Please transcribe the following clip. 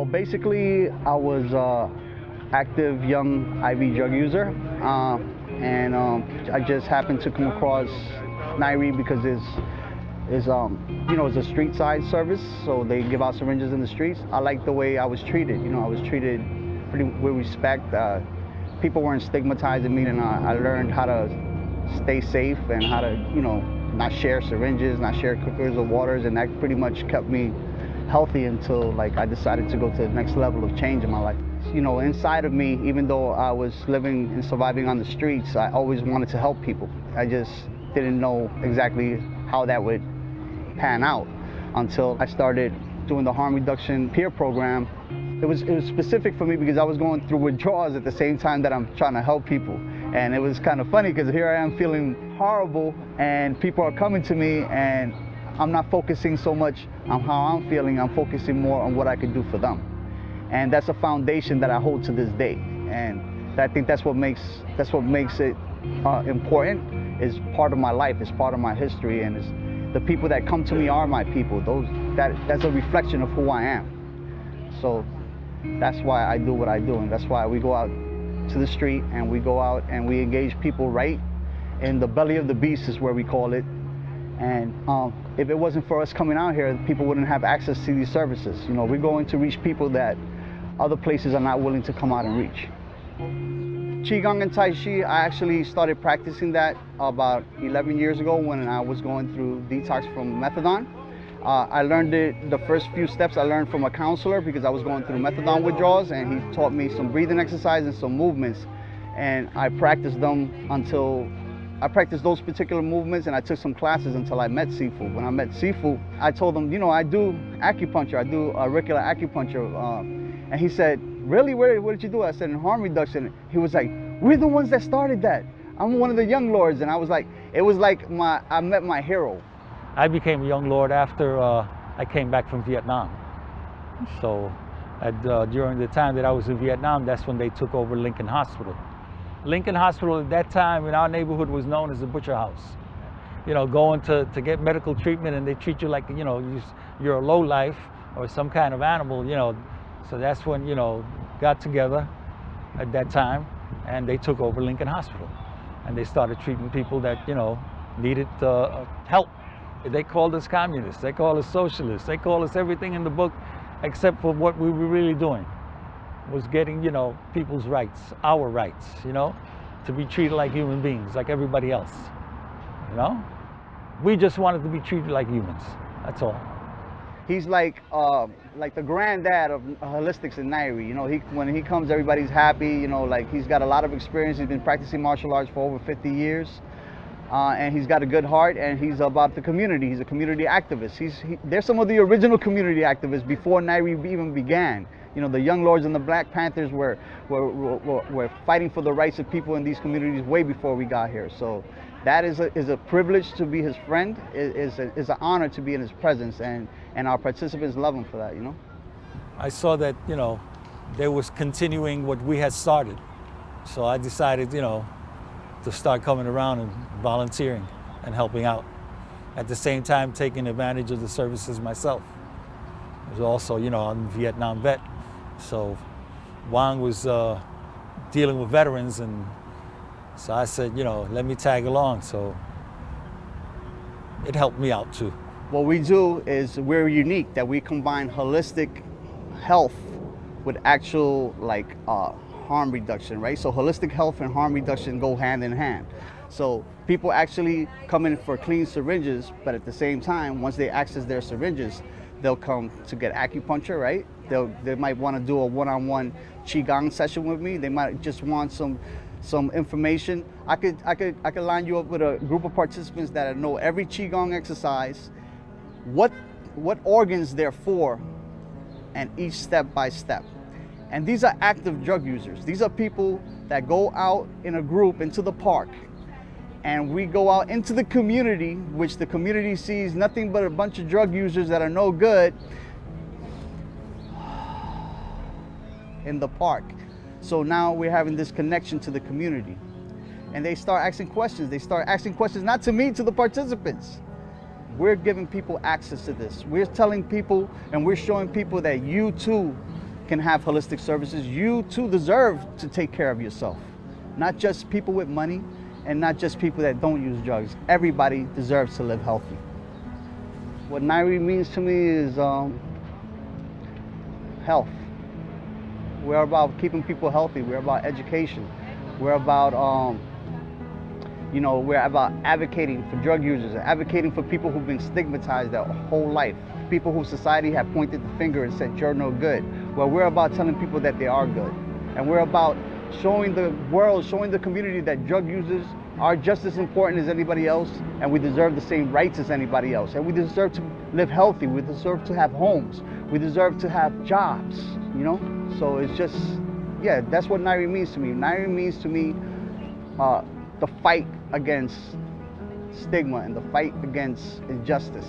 Well, basically, I was active young IV drug user, and I just happened to come across NYHRE because it's a street side service, so they give out syringes in the streets. I like the way I was treated. I was treated with respect. People weren't stigmatizing me, and I learned how to stay safe and how to, not share syringes, not share cookers or waters, and that pretty much kept me healthy until I decided to go to the next level of change in my life. Inside of me, even though I was living and surviving on the streets, I always wanted to help people. I just didn't know exactly how that would pan out until I started doing the harm reduction peer program. It was specific for me because I was going through withdrawals at the same time that I'm trying to help people. And it was kind of funny because here I am feeling horrible and people are coming to me, and I'm not focusing so much on how I'm feeling, I'm focusing more on what I can do for them. And that's a foundation that I hold to this day. And I think that's what makes it important. It's part of my life, it's part of my history, and it's, the people that come to me are my people. That's a reflection of who I am. So that's why I do what I do, and that's why we go out to the street and we go out and we engage people right in the belly of the beast, is where we call it. And if it wasn't for us coming out here, people wouldn't have access to these services. We're going to reach people that other places are not willing to come out and reach. Qigong and Tai Chi, I actually started practicing that about 11 years ago when I was going through detox from methadone. I learned it, the first few steps I learned from a counselor because I was going through methadone withdrawals, and he taught me some breathing exercises and some movements. And I practiced those particular movements, and I took some classes until I met Sifu. When I met Sifu, I told him, I do acupuncture, I do auricular acupuncture. And he said, really, what did you do? I said, in harm reduction. He was like, we're the ones that started that. I'm one of the young lords. And I was like, it was like I met my hero. I became a young lord after I came back from Vietnam. So during the time that I was in Vietnam, that's when they took over Lincoln Hospital. Lincoln Hospital at that time in our neighborhood was known as the butcher house. Going to get medical treatment, and they treat you like, you're a lowlife or some kind of animal, So that's when, got together at that time, and they took over Lincoln Hospital. And they started treating people that, needed help. They called us communists, they called us socialists, they called us everything in the book except for what we were really doing, was getting, people's rights, our rights, to be treated like human beings, like everybody else, We just wanted to be treated like humans, that's all. He's like the granddad of holistics in NYHRE. When he comes, everybody's happy. He's got a lot of experience. He's been practicing martial arts for over 50 years, and he's got a good heart. And he's about the community. He's a community activist. There's some of the original community activists before NYHRE even began. The Young Lords and the Black Panthers were fighting for the rights of people in these communities way before we got here. So that is a privilege to be his friend. Is an honor to be in his presence, and our participants love him for that. I saw that they was continuing what we had started, so I decided to start coming around and volunteering and helping out. At the same time, taking advantage of the services myself. I was also I'm a Vietnam vet, so Juan was dealing with veterans, and so I said, let me tag along. So it helped me out too. What we do is we're unique, that we combine holistic health with actual harm reduction, right? So holistic health and harm reduction go hand in hand. So people actually come in for clean syringes, but at the same time, once they access their syringes, they'll come to get acupuncture, right? They might want to do a one-on-one Qigong session with me. They might just want some information. I could line you up with a group of participants that know every Qigong exercise, what organs they're for, and each step by step. And these are active drug users. These are people that go out in a group into the park, and we go out into the community, which the community sees nothing but a bunch of drug users that are no good in the park. So now we're having this connection to the community, and they start asking questions. They start asking questions not to me, to the participants. We're giving people access to this. We're telling people and we're showing people that you too can have holistic services, you too deserve to take care of yourself. Not just people with money and not just people that don't use drugs. Everybody deserves to live healthy. What NYHRE means to me is health. We're about keeping people healthy. We're about education. We're about, we're about advocating for drug users, advocating for people who've been stigmatized their whole life, people who society have pointed the finger and said, you're no good. Well, we're about telling people that they are good. And we're about showing the world, showing the community that drug users are just as important as anybody else, and we deserve the same rights as anybody else. And we deserve to live healthy. We deserve to have homes. We deserve to have jobs, you know? So it's just, yeah, that's what NYHRE means to me. NYHRE means to me the fight against stigma and the fight against injustice.